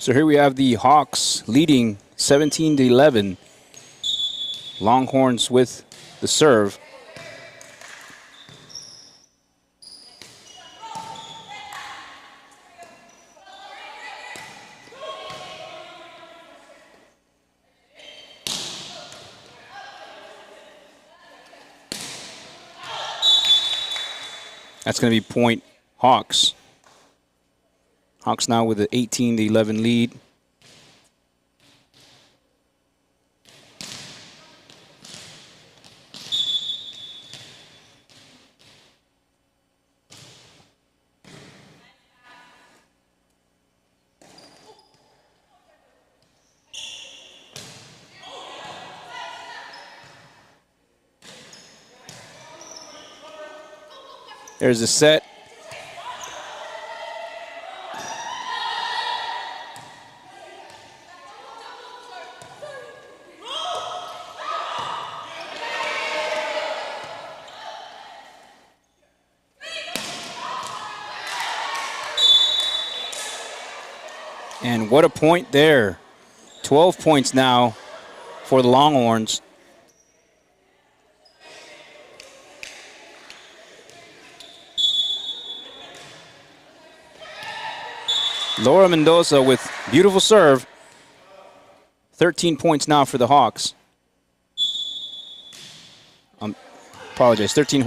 So here we have the Hawks leading 17-11. Longhorns with the serve. That's going to be point Hawks. Hawks now with an 18-11 lead. There's a set. And what a point there. 12 points now for the Longhorns. Laura Mendoza with beautiful serve. 13 points now for the Hawks. Apologize, 13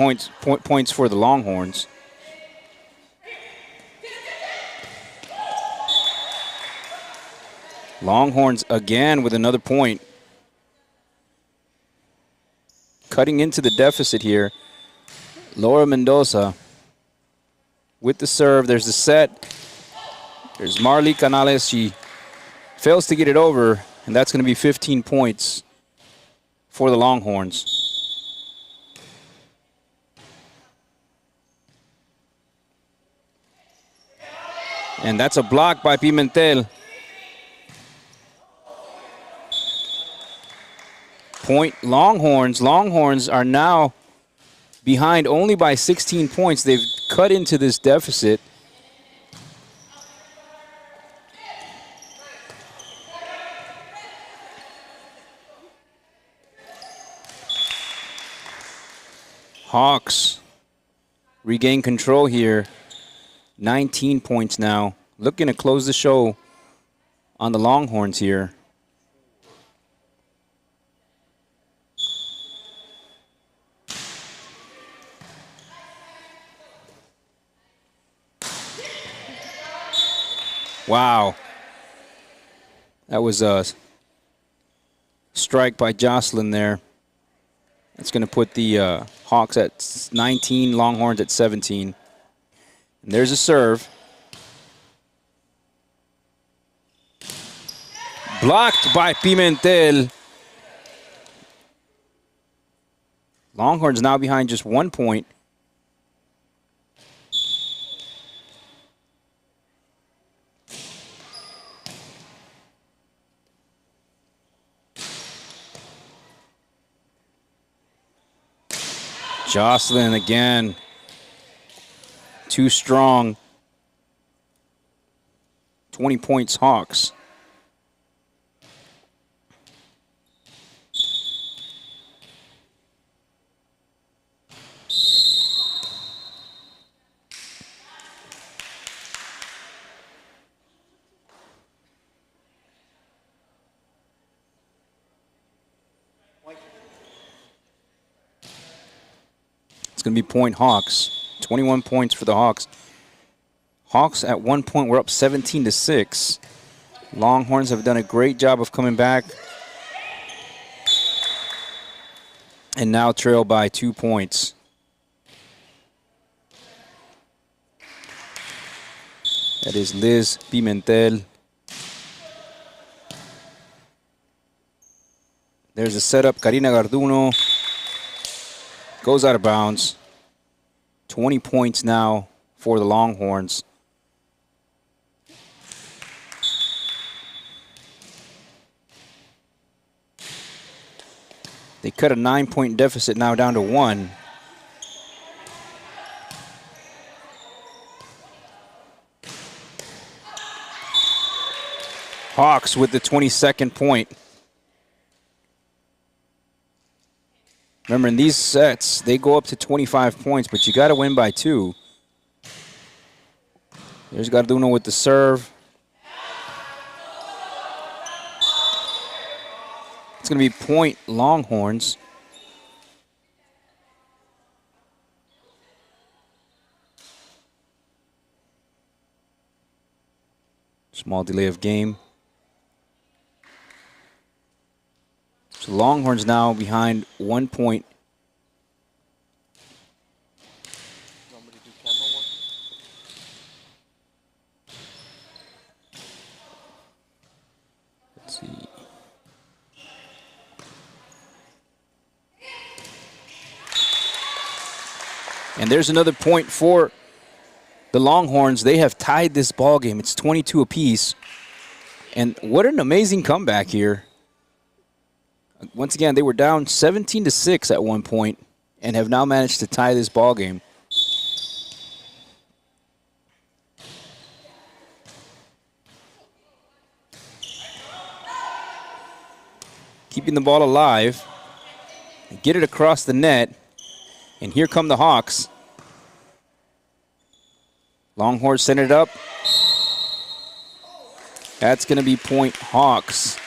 points for the Longhorns. Longhorns again with another point. Cutting into the deficit here. Laura Mendoza with the serve. There's the set. There's Marley Canales. She fails to get it over, and that's going to be 15 points for the Longhorns. And that's a block by Pimentel. Point Longhorns. Longhorns are now behind only by 16 points. They've cut into this deficit. Hawks regain control here. 19 points now. Looking to close the show on the Longhorns here. Wow. That was a strike by Jocelyn there. That's going to put the Hawks at 19, Longhorns at 17. And there's a serve. Blocked by Pimentel. Longhorns now behind just 1 point. Jocelyn again, too strong. 20 points Hawks. It's going to be point Hawks. 21 points for the Hawks. Hawks at 1 point were up 17-6. Longhorns have done a great job of coming back. And now trail by 2 points. That is Liz Pimentel. There's a setup. Karina Garduno goes out of bounds. 20 points now for the Longhorns. They cut a 9-point deficit now down to 1. Hawks with the 22nd point. Remember, in these sets, they go up to 25 points, but you got to win by 2. There's Garduno with the serve. It's going to be point Longhorns. Small delay of game. So Longhorns now behind 1 point. Let's see. And there's another point for the Longhorns. They have tied this ball game. It's 22 apiece. And what an amazing comeback here. Once again, they were down 17-6 at one point and have now managed to tie this ball game. Keeping the ball alive. Get it across the net. And here come the Hawks. Longhorns send it up. That's going to be point Hawks.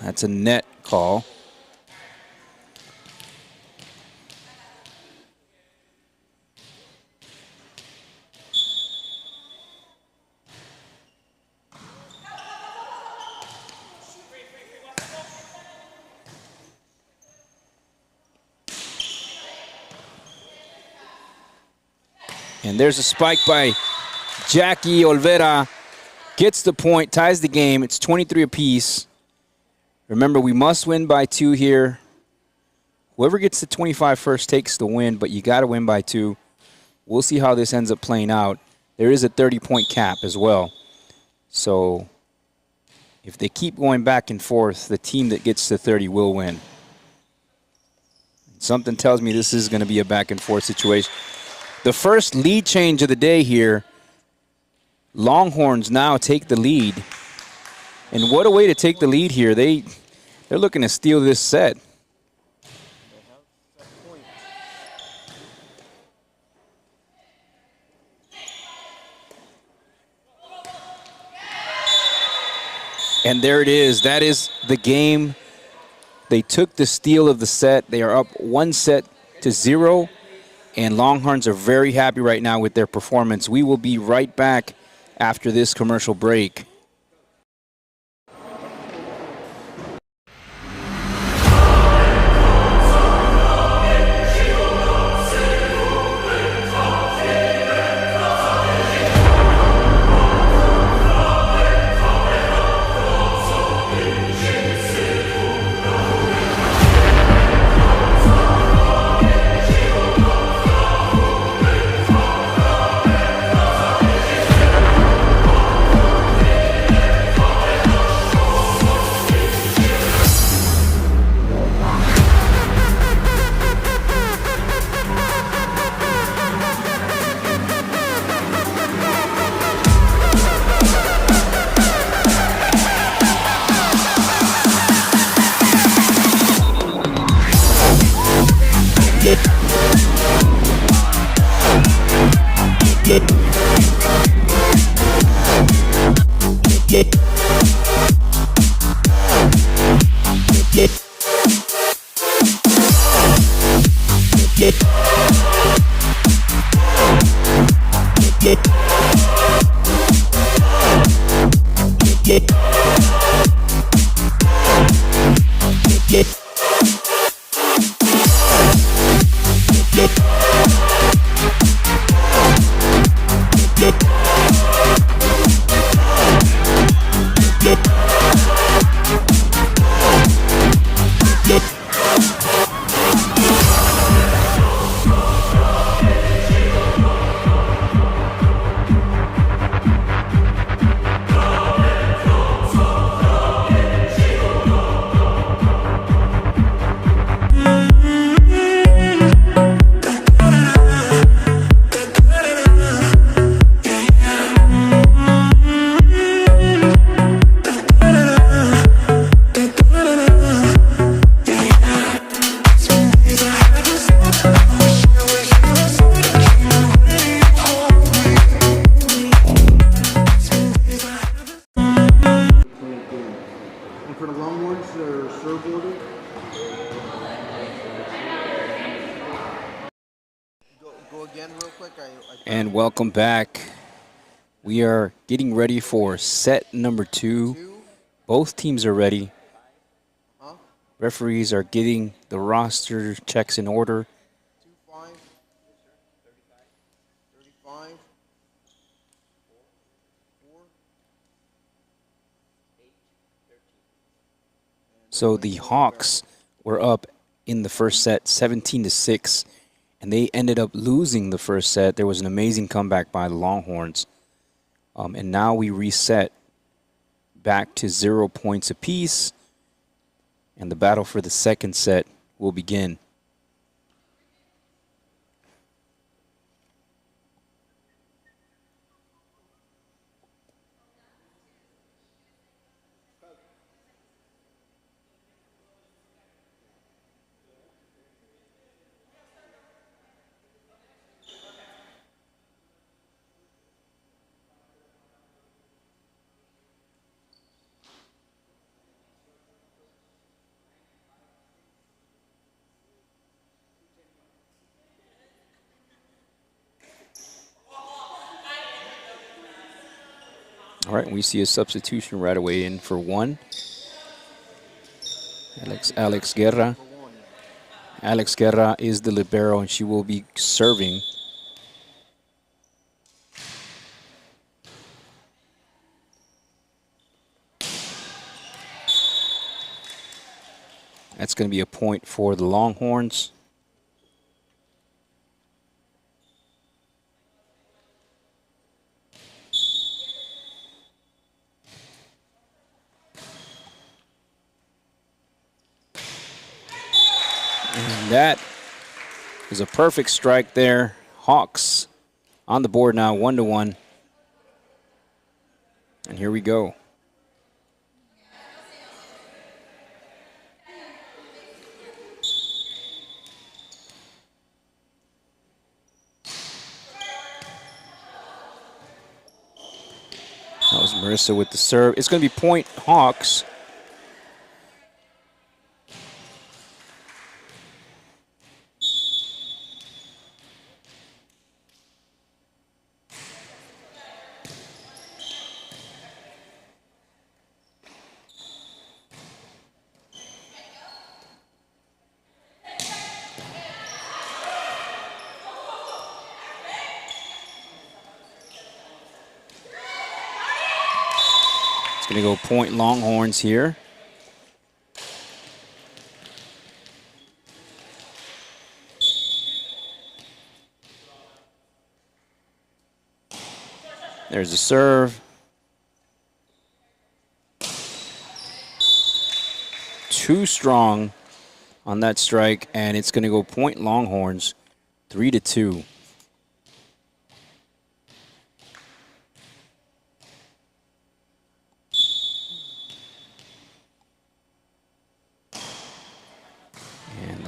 That's a net call. And there's a spike by Jackie Olvera. Gets the point, ties the game. It's 23 apiece. Remember, we must win by 2 here. Whoever gets to 25 first takes the win, but you got to win by 2. We'll see how this ends up playing out. There is a 30-point cap as well. So if they keep going back and forth, the team that gets to 30 will win. Something tells me this is going to be a back-and-forth situation. The first lead change of the day here. Longhorns now take the lead. And what a way to take the lead here. They're looking to steal this set. And there it is. That is the game. They took the steal of the set. They are up 1-0. And Longhorns are very happy right now with their performance. We will be right back after this commercial break. And welcome back. We are getting ready for set number 2. Both teams are ready. Referees are getting the roster checks in order. So the Hawks were up in the first set 17-6, and they ended up losing the first set. There was an amazing comeback by the Longhorns. And now we reset back to 0 points apiece, and the battle for the second set will begin. All right, we see a substitution right away in for one. Alex Guerra. Alex Guerra is the libero, and she will be serving. That's going to be a point for the Longhorns. And that is a perfect strike there. Hawks on the board now, 1-1. And here we go. That was Marissa with the serve. It's going to be point Hawks. Going to go point Longhorns here. There's the serve. Too strong on that strike, and it's going to go point Longhorns, 3-2.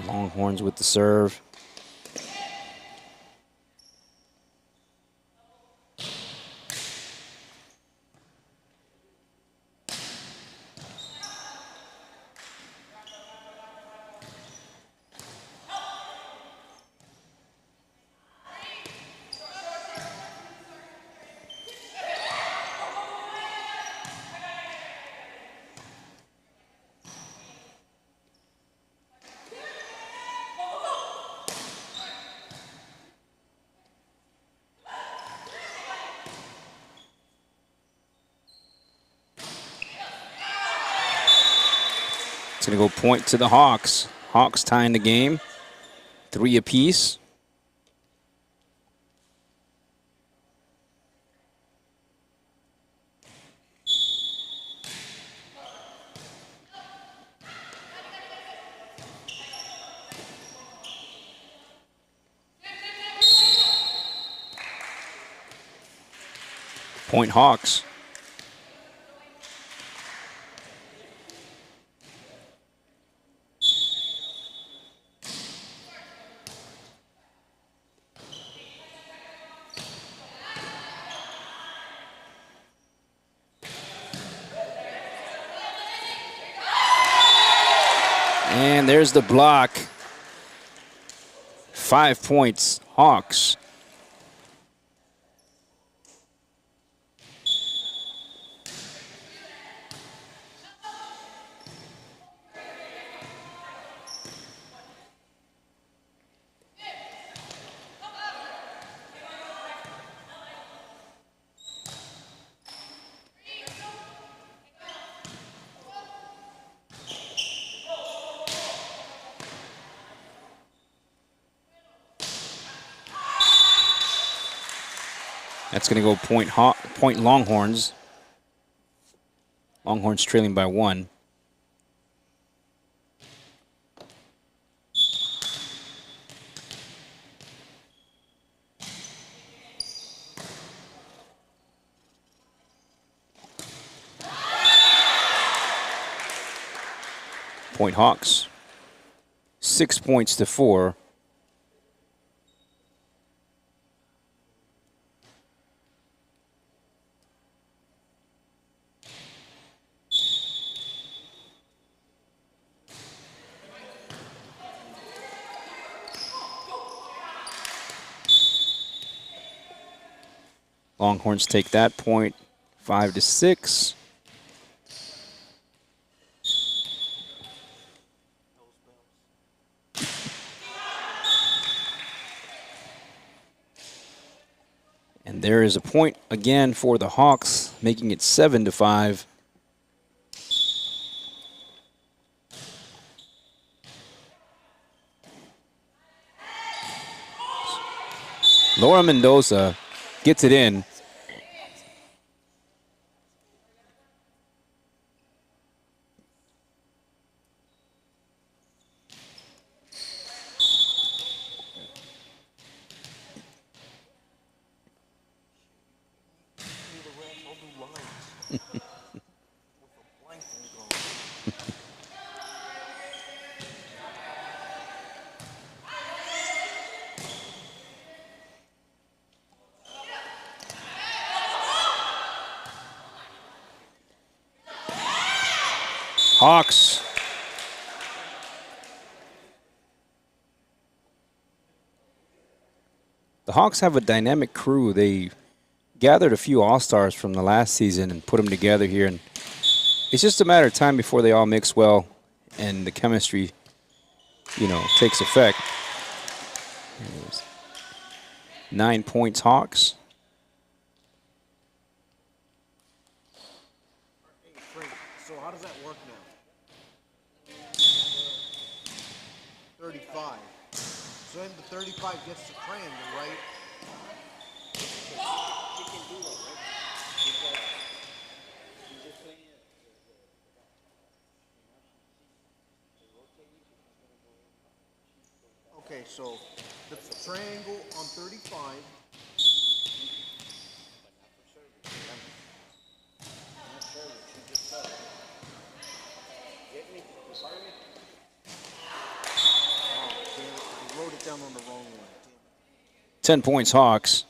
Longhorns with the serve. It's going to go point to the Hawks. Hawks tying the game, 3 apiece. Point Hawks. And there's the block. 5 points, Hawks. That's going to go point Longhorns. Longhorns trailing by 1. Point Hawks, 6 points to 4. Longhorns take that point, 5 to 6. And there is a point again for the Hawks, making it 7 to 5. Laura Mendoza gets it in. Hawks. The Hawks have a dynamic crew. They gathered a few all-stars from the last season and put them together here. And it's just a matter of time before they all mix well and the chemistry, takes effect. 9 points, Hawks. So how does that work now? 35. So then the 35 gets to triangle, right? She can do that, right? Okay, so the triangle on 35. I wrote it down on the wrong one. 10 points, Hawks.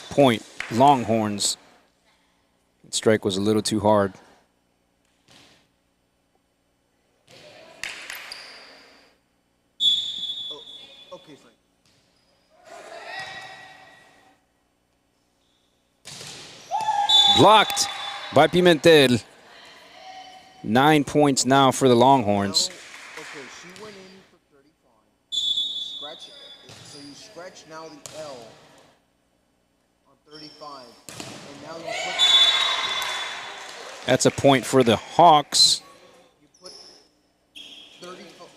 Point, Longhorns. Strike was a little too hard. Okay, Frank. Blocked by Pimentel. 9 points now for the Longhorns. Okay, she went in for 35. Scratch it. So you scratch now the L on 35. And now you put... That's a point for the Hawks. You put 35.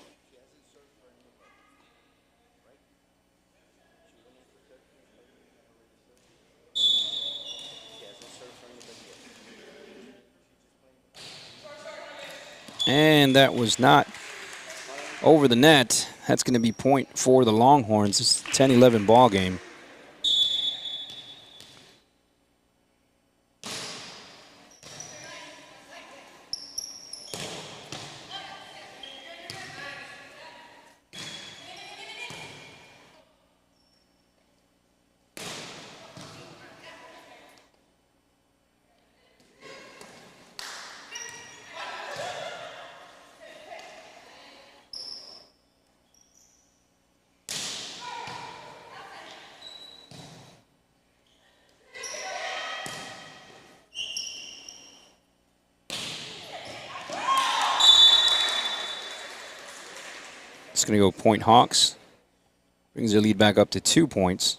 And that was not over the net. That's going to be point for the Longhorns. It's a 10-11 ball game. It's going to go point Hawks. Brings their lead back up to 2 points.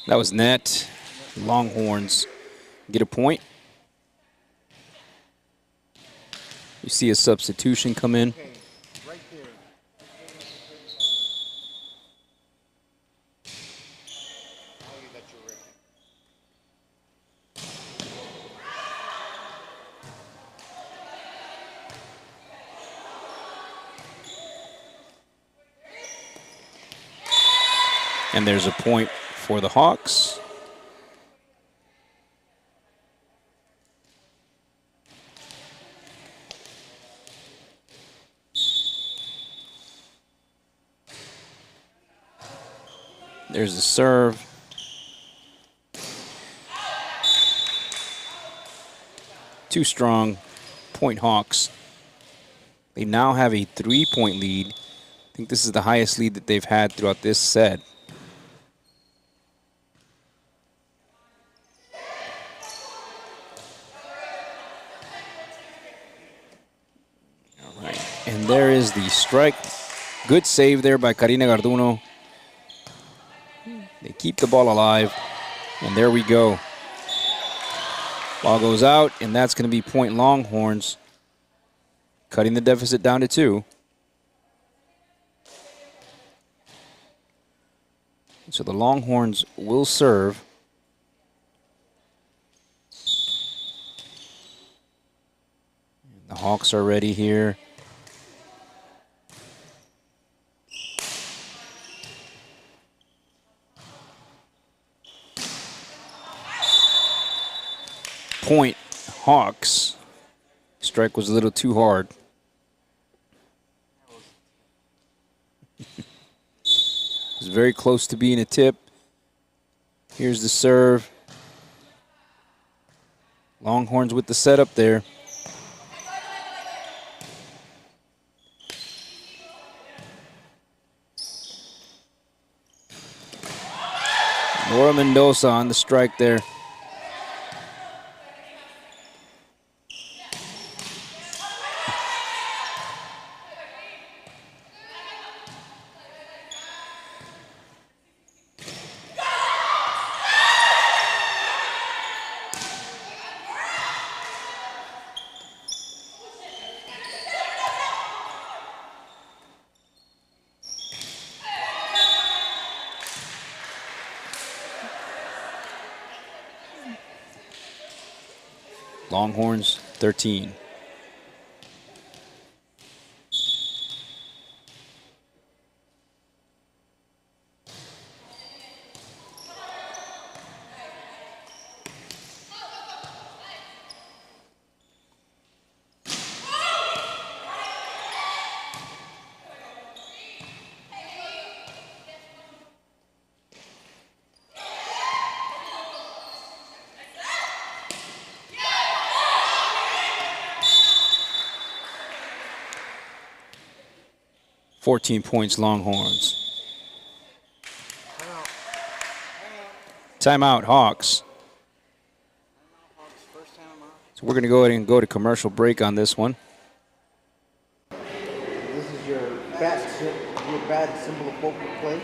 That was net. Longhorns get a point. You see a substitution come in. Okay, right there. I'll give that to Rick. And there's a point for the Hawks. There's the serve. Too strong. Point Hawks. They now have a 3-point lead. I think this is the highest lead that they've had throughout this set. All right. And there is the strike. Good save there by Karina Garduno. They keep the ball alive, and there we go. Ball goes out, and that's going to be point Longhorns, cutting the deficit down to 2. So the Longhorns will serve. The Hawks are ready here. Point Hawks. Strike was a little too hard. It was very close to being a tip. Here's the serve. Longhorns with the setup there. Laura Mendoza on the strike there. Longhorns 13. $14 points, Longhorns. Timeout, Hawks. So we're going to go ahead and go to commercial break on this one. This is your bad symbol of poker play.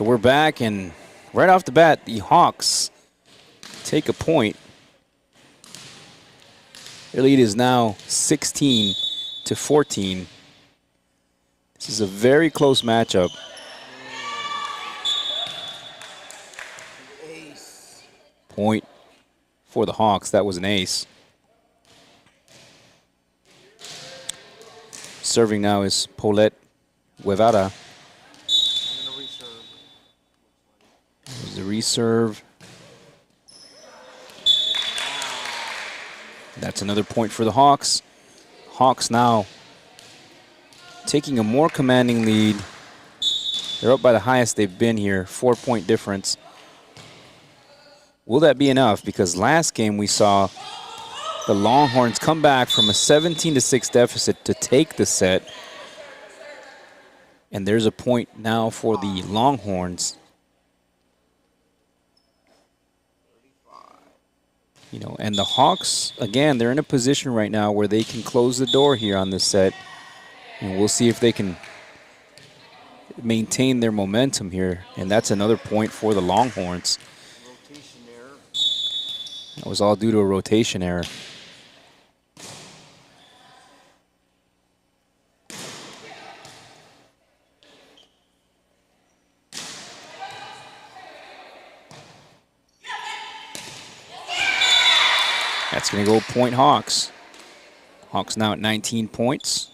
So we're back, and right off the bat, the Hawks take a point. Their lead is now 16-14. This is a very close matchup. Ace. Point for the Hawks. That was an ace. Serving now is Paulette Guevara. And a reserve. There's the reserve. That's another point for the Hawks. Hawks now taking a more commanding lead. They're up by the highest they've been here, 4-point difference. Will that be enough? Because last game we saw the Longhorns come back from a 17-6 deficit to take the set. And there's a point now for the Longhorns. You know, and the Hawks, again, they're in a position right now where they can close the door here on this set. And we'll see if they can maintain their momentum here. And that's another point for the Longhorns. Rotation error. That was all due to a rotation error. That's going to go point Hawks. Hawks now at 19 points.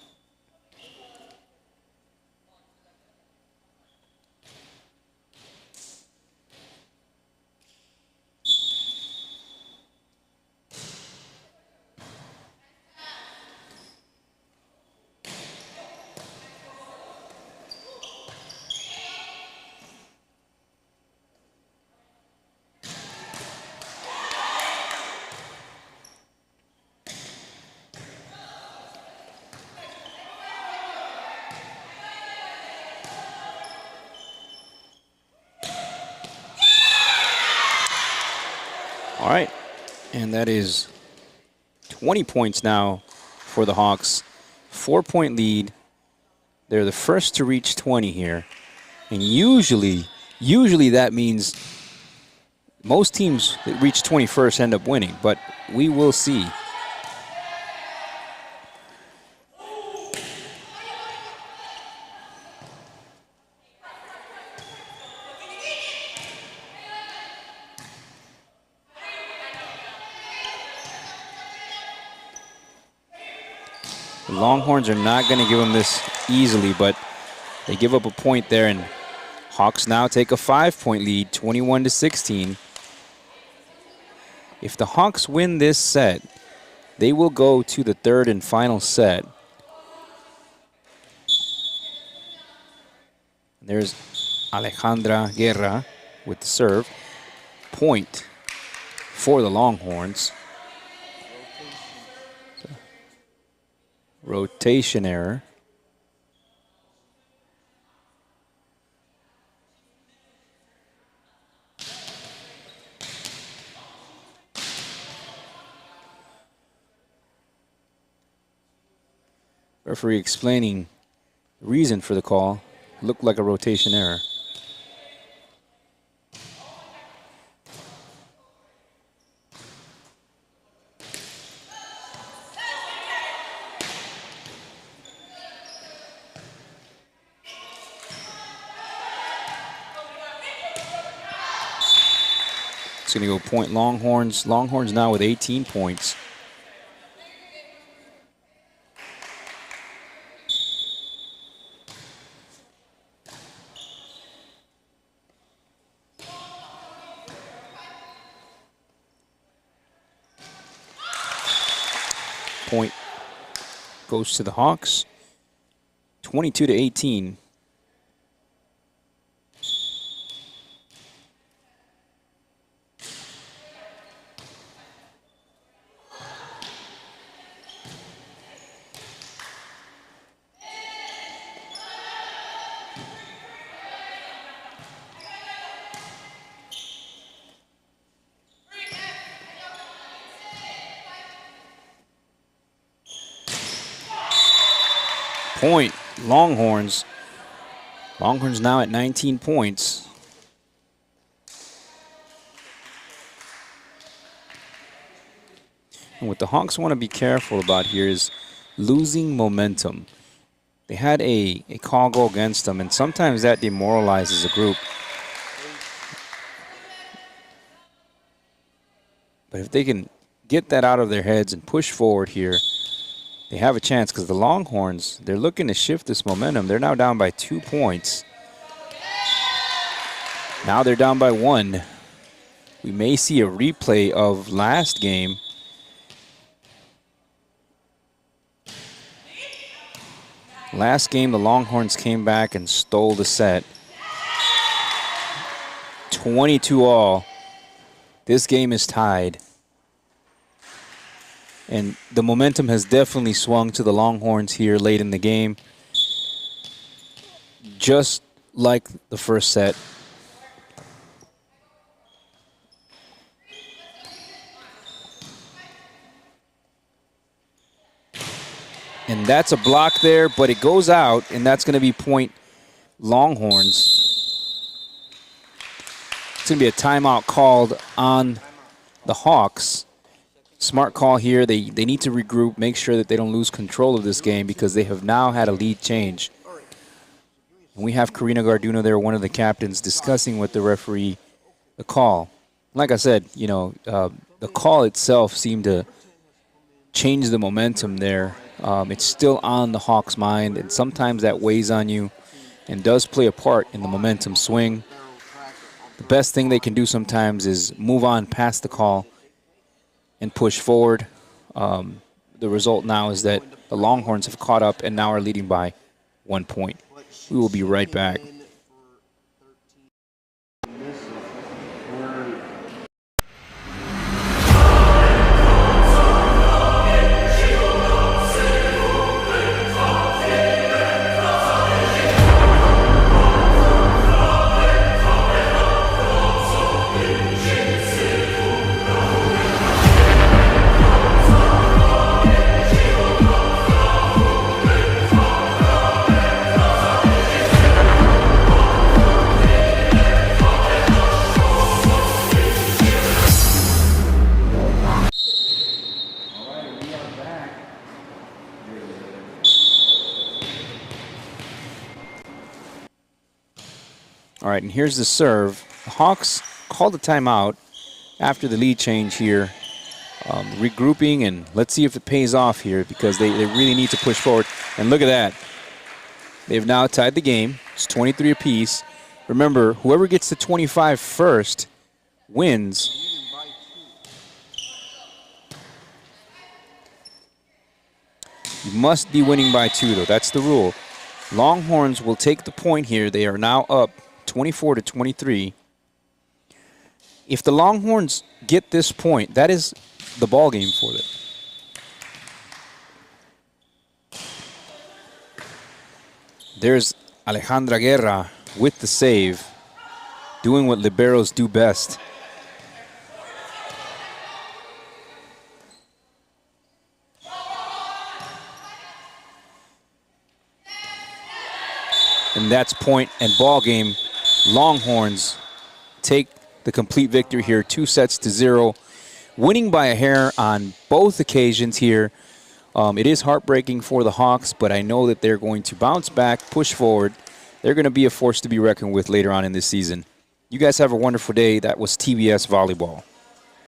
All right, and that is 20 points now for the Hawks. 4-point lead. They're the first to reach 20 here. And usually that means most teams that reach 21st end up winning, but we will see. The Longhorns are not going to give them this easily, but they give up a point there, and Hawks now take a 5-point lead, 21-16. If the Hawks win this set, they will go to the third and final set. There's Alejandra Guerra with the serve. Point for the Longhorns. Rotation error. Referee explaining the reason for the call. Looked like a rotation error. It's going to go point Longhorns. Longhorns now with 18 points. Point goes to the Hawks. 22-18. Point, Longhorns. Longhorns now at 19 points. And what the Hawks want to be careful about here is losing momentum. They had a call go against them, and sometimes that demoralizes a group. But if they can get that out of their heads and push forward here, they have a chance, because the Longhorns, they're looking to shift this momentum. They're now down by 2 points. Now they're down by 1. We may see a replay of last game. Last game, the Longhorns came back and stole the set. 22-all. This game is tied. And the momentum has definitely swung to the Longhorns here late in the game. Just like the first set. And that's a block there, but it goes out, and that's going to be point Longhorns. It's going to be a timeout called on the Hawks. Smart call here. They need to regroup, make sure that they don't lose control of this game, because they have now had a lead change. And we have Karina Garduno there, one of the captains, discussing with the referee the call. Like I said, you know, the call itself seemed to change the momentum there. It's still on the Hawks' mind, and sometimes that weighs on you and does play a part in the momentum swing. The best thing they can do sometimes is move on past the call and push forward. The result now is that the Longhorns have caught up and now are leading by 1 point. We will be right back. All right, and here's the serve. The Hawks called a timeout after the lead change here, regrouping, and let's see if it pays off here, because they really need to push forward. And look at that. They've now tied the game. It's 23 apiece. Remember, whoever gets to 25 first wins. You must be winning by 2, though. That's the rule. Longhorns will take the point here. They are now up 24-23. If the Longhorns get this point, that is the ball game for them. There's Alejandra Guerra with the save, doing what liberos do best. And that's point and ball game. Longhorns take the complete victory here, 2-0, winning by a hair on both occasions here. It is heartbreaking for the Hawks, but I know that they're going to bounce back, push forward. They're going to be a force to be reckoned with later on in this season. You guys have a wonderful day. That was TBS Volleyball.